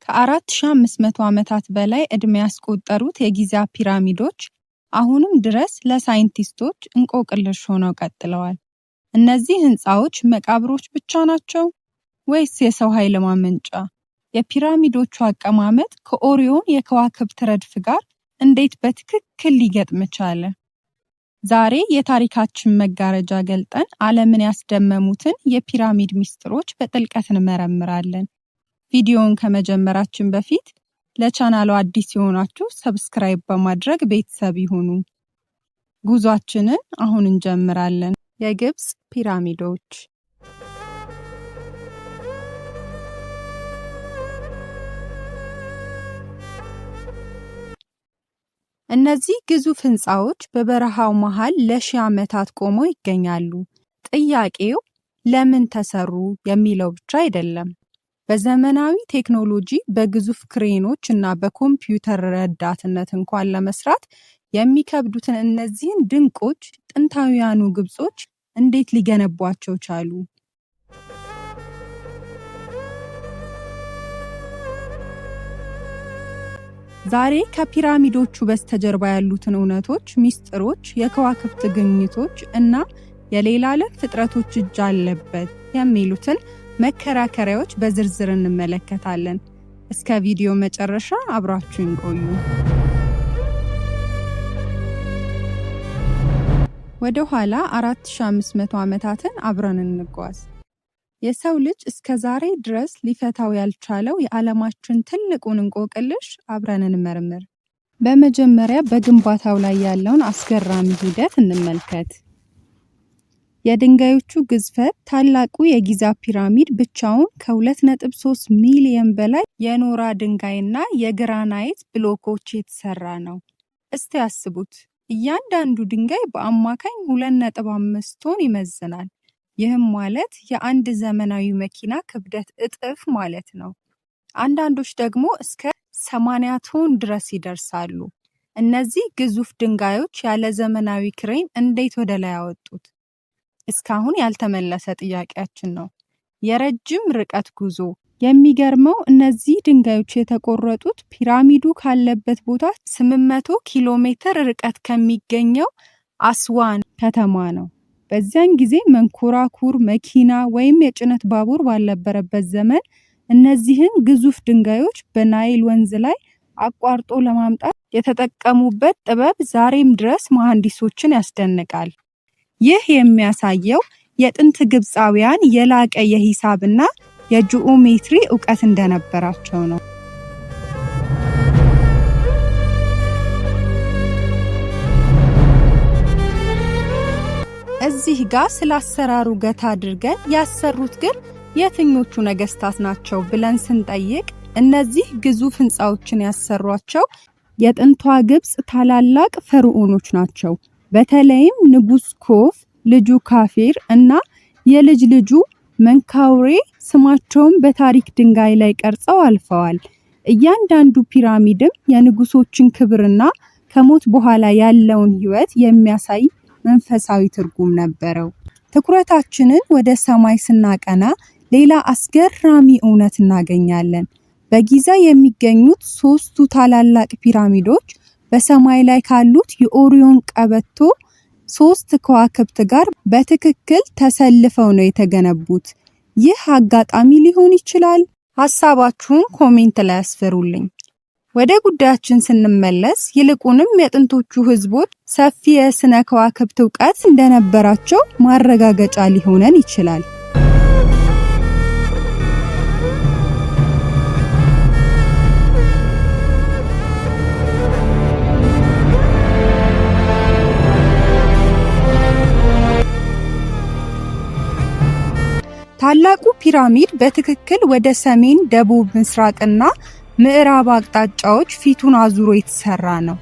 ከ4500 ዓመታት በላይ ዕድሜ ያስቆጠሩት የጊዛ ፒራሚዶች አሁንም ድረስ ለሳይንቲስቶች እንቆቅልሽ ሆነው ቀጥለዋል። እነዚህ ህንፃዎች መቃብሮች ብቻ ናቸው ወይስ የሰው ኃይል ማመንጫ? የፒራሚዶቹ አቀማመጥ ከኦሪዮን የከዋክብት ረድፍ ጋር እንዴት በትክክል ሊገጥም ቻለ? ዛሬ የታሪካችን መጋረጃ ገልጠን ዓለምን ያስደመሙትን የፒራሚድ ሚስጥሮች በጥልቀት እንመረምራለን። ቪዲዮውን ከመጀመራችን በፊት ለቻናሉ አዲስ የሆናችሁ ሰብስክራይብ በማድረግ ቤተሰብ ይሁኑ። ጉዟችንን አሁን እንጀምራለን። የግብጽ ፒራሚዶች። እነዚህ ግዙፍ ህንፃዎች በበረሃው መሃል ለሺህ ዓመታት ቆመው ይገኛሉ። ጥያቄው ለምን ተሰሩ የሚለው ብቻ አይደለም። በዘመናዊ ቴክኖሎጂ በግዙፍ ክሬኖች እና በኮምፒውተር ረዳትነት እንኳን ለመስራት የሚከብዱትን እነዚህን ድንቆች ጥንታውያኑ ግብጾች እንዴት ሊገነቧቸው ቻሉ? ዛሬ ከፒራሚዶቹ በስተጀርባ ያሉትን እውነቶች፣ ሚስጥሮች፣ የከዋክብት ግኝቶች እና የሌላ ዓለም ፍጥረቶች እጅ አለበት የሚሉትን መከራከሪያዎች በዝርዝር እንመለከታለን። እስከ ቪዲዮ መጨረሻ አብራችሁን ቆዩ። ወደ ኋላ 4500 ዓመታትን አብረን እንጓዝ። የሰው ልጅ እስከ ዛሬ ድረስ ሊፈታው ያልቻለው የዓለማችን ትልቁን እንቆቅልሽ አብረን እንመርምር። በመጀመሪያ በግንባታው ላይ ያለውን አስገራሚ ሂደት እንመልከት። የድንጋዮቹ ግዝፈት ታላቁ የጊዛ ፒራሚድ ብቻውን ከ2.3 ሚሊዮን በላይ የኖራ ድንጋይና የግራናይት ብሎኮች የተሰራ ነው። እስቲ ያስቡት፣ እያንዳንዱ ድንጋይ በአማካኝ 2.5 ቶን ይመዝናል። ይህም ማለት የአንድ ዘመናዊ መኪና ክብደት እጥፍ ማለት ነው። አንዳንዶች ደግሞ እስከ 80 ቶን ድረስ ይደርሳሉ። እነዚህ ግዙፍ ድንጋዮች ያለ ዘመናዊ ክሬን እንዴት ወደ ላይ ያወጡት? እስካሁን ያልተመለሰ ጥያቄያችን ነው። የረጅም ርቀት ጉዞ። የሚገርመው እነዚህ ድንጋዮች የተቆረጡት ፒራሚዱ ካለበት ቦታ 800 ኪሎ ሜትር ርቀት ከሚገኘው አስዋን ከተማ ነው። በዚያን ጊዜ መንኮራኩር፣ መኪና ወይም የጭነት ባቡር ባልነበረበት ዘመን እነዚህን ግዙፍ ድንጋዮች በናይል ወንዝ ላይ አቋርጦ ለማምጣት የተጠቀሙበት ጥበብ ዛሬም ድረስ መሐንዲሶችን ያስደንቃል። ይህ የሚያሳየው የጥንት ግብፃውያን የላቀ የሂሳብና የጂኦሜትሪ ዕውቀት እንደነበራቸው ነው። እዚህ ጋር ስላሰራሩ ገታ አድርገን ያሰሩት ግን የትኞቹ ነገስታት ናቸው ብለን ስንጠይቅ እነዚህ ግዙፍ ህንፃዎችን ያሰሯቸው የጥንቷ ግብጽ ታላላቅ ፈርዖኖች ናቸው። በተለይም ንጉስ ኮፍ፣ ልጁ ካፌር እና የልጅ ልጁ መንካውሬ ስማቸውን በታሪክ ድንጋይ ላይ ቀርጸው አልፈዋል። እያንዳንዱ ፒራሚድም የንጉሶችን ክብርና ከሞት በኋላ ያለውን ህይወት የሚያሳይ መንፈሳዊ ትርጉም ነበረው። ትኩረታችንን ወደ ሰማይ ስናቀና ሌላ አስገራሚ እውነት እናገኛለን። በጊዛ የሚገኙት ሶስቱ ታላላቅ ፒራሚዶች በሰማይ ላይ ካሉት የኦሪዮን ቀበቶ 3 ከዋክብት ጋር በትክክል ተሰልፈው ነው የተገነቡት። ይህ አጋጣሚ ሊሆን ይችላል? ሐሳባችሁን ኮሜንት ላይ አስፍሩልኝ። ወደ ጉዳያችን ስንመለስ ይልቁንም የጥንቶቹ ህዝቦች ሰፊ የስነ ከዋክብት ዕውቀት እንደነበራቸው ማረጋገጫ ሊሆነን ይችላል። ታላቁ ፒራሚድ በትክክል ወደ ሰሜን፣ ደቡብ፣ ምስራቅና ምዕራብ አቅጣጫዎች ፊቱን አዙሮ የተሰራ ነው።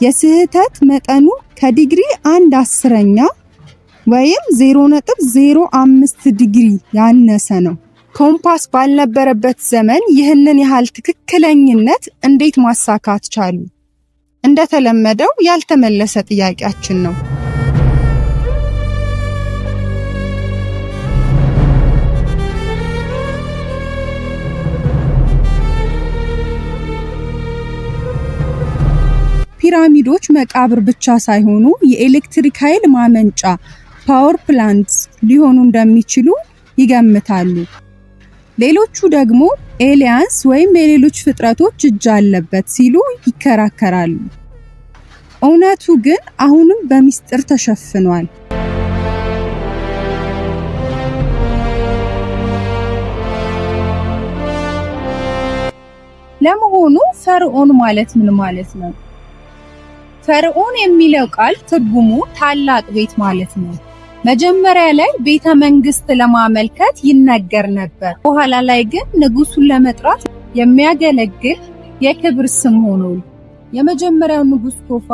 የስህተት መጠኑ ከዲግሪ 1/10 ወይም 0.05 ዲግሪ ያነሰ ነው። ኮምፓስ ባልነበረበት ዘመን ይህንን ያህል ትክክለኝነት እንዴት ማሳካት ቻሉ? እንደተለመደው ያልተመለሰ ጥያቄያችን ነው። ፒራሚዶች መቃብር ብቻ ሳይሆኑ የኤሌክትሪክ ኃይል ማመንጫ ፓወር ፕላንትስ ሊሆኑ እንደሚችሉ ይገምታሉ። ሌሎቹ ደግሞ ኤሊያንስ ወይም የሌሎች ፍጥረቶች እጅ አለበት ሲሉ ይከራከራሉ። እውነቱ ግን አሁንም በሚስጥር ተሸፍኗል። ለመሆኑ ፈርዖን ማለት ምን ማለት ነው? ፈርዖን የሚለው ቃል ትርጉሙ ታላቅ ቤት ማለት ነው። መጀመሪያ ላይ ቤተ መንግስት ለማመልከት ይነገር ነበር። በኋላ ላይ ግን ንጉሱን ለመጥራት የሚያገለግል የክብር ስም ሆኖ የመጀመሪያው ንጉስ ቶፋ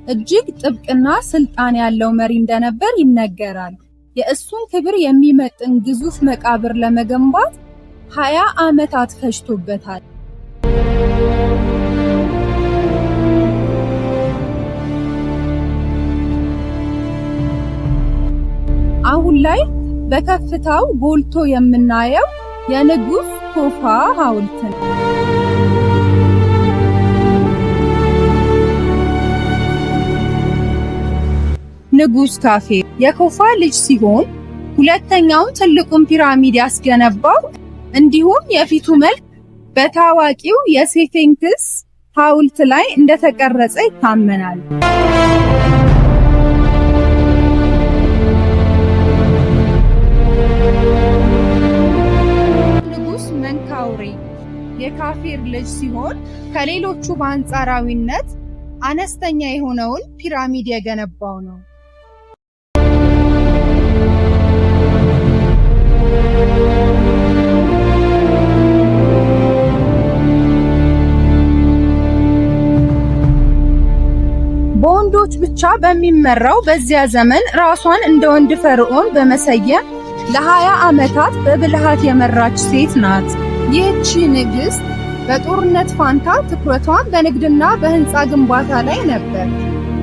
እጅግ ጥብቅና ስልጣን ያለው መሪ እንደነበር ይነገራል። የእሱን ክብር የሚመጥን ግዙፍ መቃብር ለመገንባት 20 ዓመታት ፈጅቶበታል። አሁን ላይ በከፍታው ጎልቶ የምናየው የንጉስ ቶፋ ሐውልት ነው። ንጉስ ካፌ የኮፋ ልጅ ሲሆን ሁለተኛውን ትልቁን ፒራሚድ ያስገነባው እንዲሁም የፊቱ መልክ በታዋቂው የሴፌንክስ ሐውልት ላይ እንደተቀረጸ ይታመናል። ንጉስ መንካውሬ የካፌር ልጅ ሲሆን ከሌሎቹ በአንጻራዊነት አነስተኛ የሆነውን ፒራሚድ የገነባው ነው። በወንዶች ብቻ በሚመራው በዚያ ዘመን ራሷን እንደ ወንድ ፈርዖን በመሰየም ለ20 ዓመታት በብልሃት የመራች ሴት ናት። ይህቺ ንግስት በጦርነት ፋንታ ትኩረቷን በንግድና በህንፃ ግንባታ ላይ ነበር።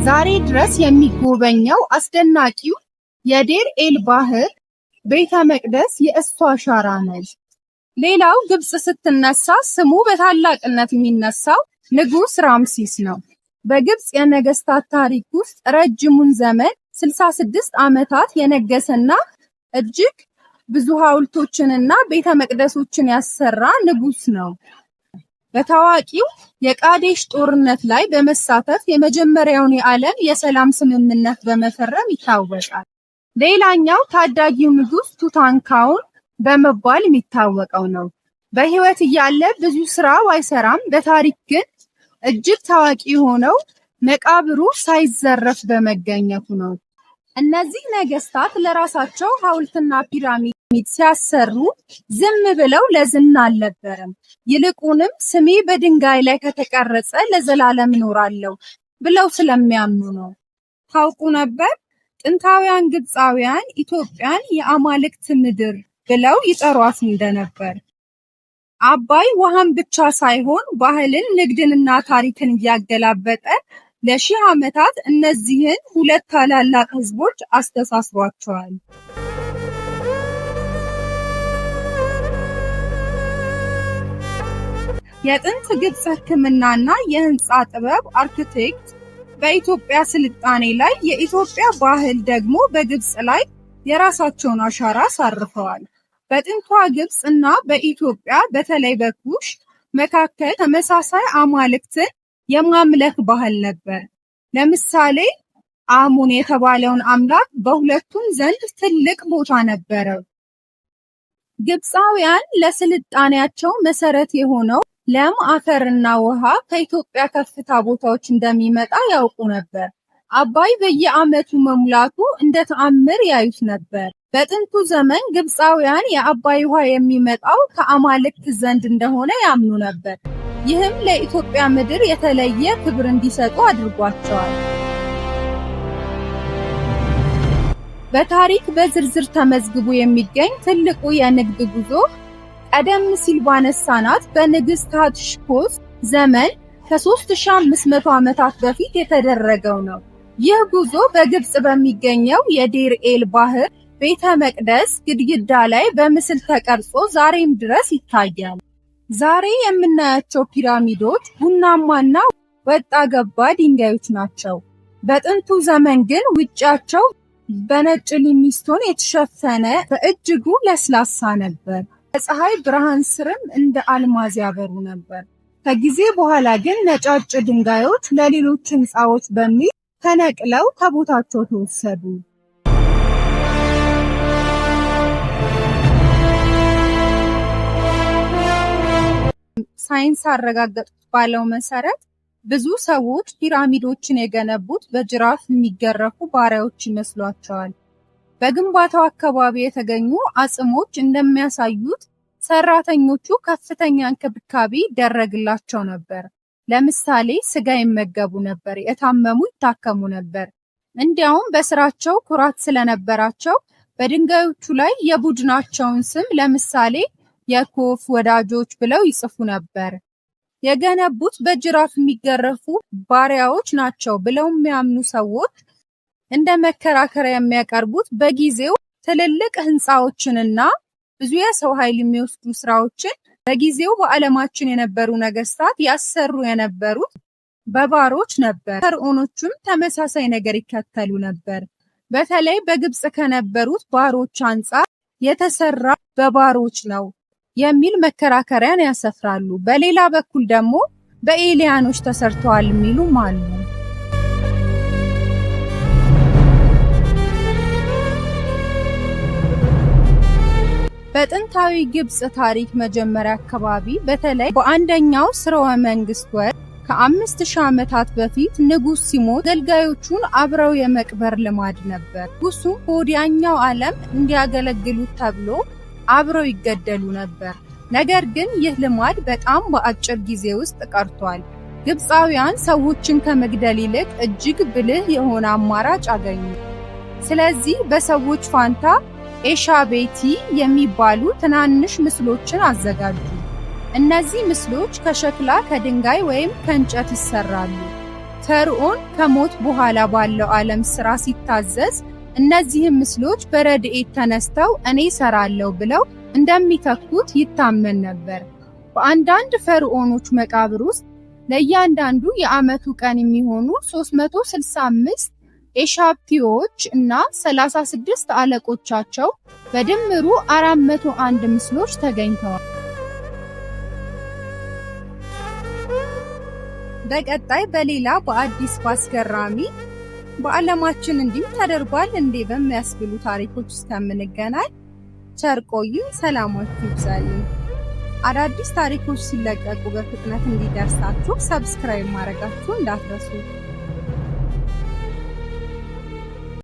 ዛሬ ድረስ የሚጎበኘው አስደናቂው የዴር ኤል ባህር ቤተ መቅደስ የእሷ አሻራ ነው። ሌላው ግብጽ ስትነሳ ስሙ በታላቅነት የሚነሳው ንጉስ ራምሲስ ነው። በግብጽ የነገስታት ታሪክ ውስጥ ረጅሙን ዘመን 66 ዓመታት የነገሰና እጅግ ብዙ ሐውልቶችንና ቤተ መቅደሶችን ያሰራ ንጉስ ነው። በታዋቂው የቃዴሽ ጦርነት ላይ በመሳተፍ የመጀመሪያውን የዓለም የሰላም ስምምነት በመፈረም ይታወቃል። ሌላኛው ታዳጊው ንጉስ ቱታንካውን በመባል የሚታወቀው ነው። በህይወት እያለ ብዙ ስራው አይሰራም። በታሪክ ግን እጅግ ታዋቂ ሆነው መቃብሩ ሳይዘረፍ በመገኘቱ ነው። እነዚህ ነገስታት ለራሳቸው ሐውልትና ፒራሚድ ሲያሰሩ ዝም ብለው ለዝና አልነበረም። ይልቁንም ስሜ በድንጋይ ላይ ከተቀረጸ ለዘላለም እኖራለሁ ብለው ስለሚያምኑ ነው። ታውቁ ነበር? ጥንታውያን ግብፃውያን ኢትዮጵያን የአማልክት ምድር ብለው ይጠሯት እንደነበር። አባይ ውሃን ብቻ ሳይሆን ባህልን፣ ንግድንና ታሪክን እያገላበጠ ለሺህ ዓመታት እነዚህን ሁለት ታላላቅ ህዝቦች አስተሳስሯቸዋል። የጥንት ግብጽ ሕክምናና የህንፃ ጥበብ አርክቴክት በኢትዮጵያ ስልጣኔ ላይ፣ የኢትዮጵያ ባህል ደግሞ በግብጽ ላይ የራሳቸውን አሻራ አሳርፈዋል። በጥንቷ ግብጽ እና በኢትዮጵያ በተለይ በኩሽ መካከል ተመሳሳይ አማልክትን የማምለክ ባህል ነበር። ለምሳሌ አሙን የተባለውን አምላክ በሁለቱም ዘንድ ትልቅ ቦታ ነበረው። ግብፃውያን ለስልጣኔያቸው መሰረት የሆነው ለም አፈርና ውሃ ከኢትዮጵያ ከፍታ ቦታዎች እንደሚመጣ ያውቁ ነበር። አባይ በየዓመቱ መሙላቱ እንደ ተአምር ያዩት ነበር። በጥንቱ ዘመን ግብፃውያን የአባይ ውሃ የሚመጣው ከአማልክት ዘንድ እንደሆነ ያምኑ ነበር። ይህም ለኢትዮጵያ ምድር የተለየ ክብር እንዲሰጡ አድርጓቸዋል። በታሪክ በዝርዝር ተመዝግቦ የሚገኝ ትልቁ የንግድ ጉዞ ቀደም ሲል ባነሳናት በንግስት ሐትሽፕሱት ዘመን ከ3500 ዓመታት በፊት የተደረገው ነው። ይህ ጉዞ በግብጽ በሚገኘው የዴር ኤል ባህር ቤተ መቅደስ ግድግዳ ላይ በምስል ተቀርጾ ዛሬም ድረስ ይታያል። ዛሬ የምናያቸው ፒራሚዶች ቡናማና ወጣ ገባ ድንጋዮች ናቸው። በጥንቱ ዘመን ግን ውጫቸው በነጭ ሊምስቶን የተሸፈነ በእጅጉ ለስላሳ ነበር። በፀሐይ ብርሃን ስርም እንደ አልማዝ ያበሩ ነበር። ከጊዜ በኋላ ግን ነጫጭ ድንጋዮች ለሌሎች ህንፃዎች በሚል ተነቅለው ከቦታቸው ተወሰዱ። ሳይንስ አረጋገጡት ባለው መሰረት ብዙ ሰዎች ፒራሚዶችን የገነቡት በጅራፍ የሚገረፉ ባሪያዎች ይመስሏቸዋል። በግንባታው አካባቢ የተገኙ አጽሞች እንደሚያሳዩት ሰራተኞቹ ከፍተኛ እንክብካቤ ይደረግላቸው ነበር። ለምሳሌ ስጋ ይመገቡ ነበር፣ የታመሙ ይታከሙ ነበር። እንዲያውም በስራቸው ኩራት ስለነበራቸው በድንጋዮቹ ላይ የቡድናቸውን ስም ለምሳሌ የኮፍ ወዳጆች ብለው ይጽፉ ነበር። የገነቡት በጅራፍ የሚገረፉ ባሪያዎች ናቸው ብለው የሚያምኑ ሰዎች እንደ መከራከሪያ የሚያቀርቡት በጊዜው ትልልቅ ህንፃዎችንና ብዙ የሰው ኃይል የሚወስዱ ስራዎችን በጊዜው በዓለማችን የነበሩ ነገስታት ያሰሩ የነበሩት በባሮች ነበር። ፈርዖኖቹም ተመሳሳይ ነገር ይከተሉ ነበር። በተለይ በግብጽ ከነበሩት ባሮች አንጻር የተሰራ በባሮች ነው የሚል መከራከሪያን ያሰፍራሉ። በሌላ በኩል ደግሞ በኤሊያኖች ተሰርተዋል የሚሉም አሉ። በጥንታዊ ግብጽ ታሪክ መጀመሪያ አካባቢ በተለይ በአንደኛው ስርወ መንግስት ወቅት ከ5000 ዓመታት በፊት ንጉስ ሲሞት አገልጋዮቹን አብረው የመቅበር ልማድ ነበር። ንጉሱም በወዲያኛው ዓለም እንዲያገለግሉት ተብሎ አብረው ይገደሉ ነበር። ነገር ግን ይህ ልማድ በጣም በአጭር ጊዜ ውስጥ ቀርቷል። ግብፃውያን ሰዎችን ከመግደል ይልቅ እጅግ ብልህ የሆነ አማራጭ አገኙ። ስለዚህ በሰዎች ፋንታ ኤሻቤቲ የሚባሉ ትናንሽ ምስሎችን አዘጋጁ። እነዚህ ምስሎች ከሸክላ፣ ከድንጋይ ወይም ከእንጨት ይሰራሉ። ፈርዖን ከሞት በኋላ ባለው ዓለም ስራ ሲታዘዝ እነዚህም ምስሎች በረድኤት ተነስተው እኔ ሰራለሁ ብለው እንደሚተኩት ይታመን ነበር። በአንዳንድ ፈርዖኖች መቃብር ውስጥ ለእያንዳንዱ የዓመቱ ቀን የሚሆኑ 365 ኤሻፕቲዎች እና 36 አለቆቻቸው በድምሩ 401 ምስሎች ተገኝተዋል። በቀጣይ በሌላ በአዲስ ባስገራሚ በዓለማችን እንዲህ ተደርጓል እንዴ በሚያስብሉ ታሪኮች እስከምንገናኝ ቸር ቆዩ። ሰላማችሁ ይብዛልኝ። አዳዲስ ታሪኮች ሲለቀቁ በፍጥነት እንዲደርሳችሁ ሰብስክራይብ ማድረጋችሁ እንዳትረሱ።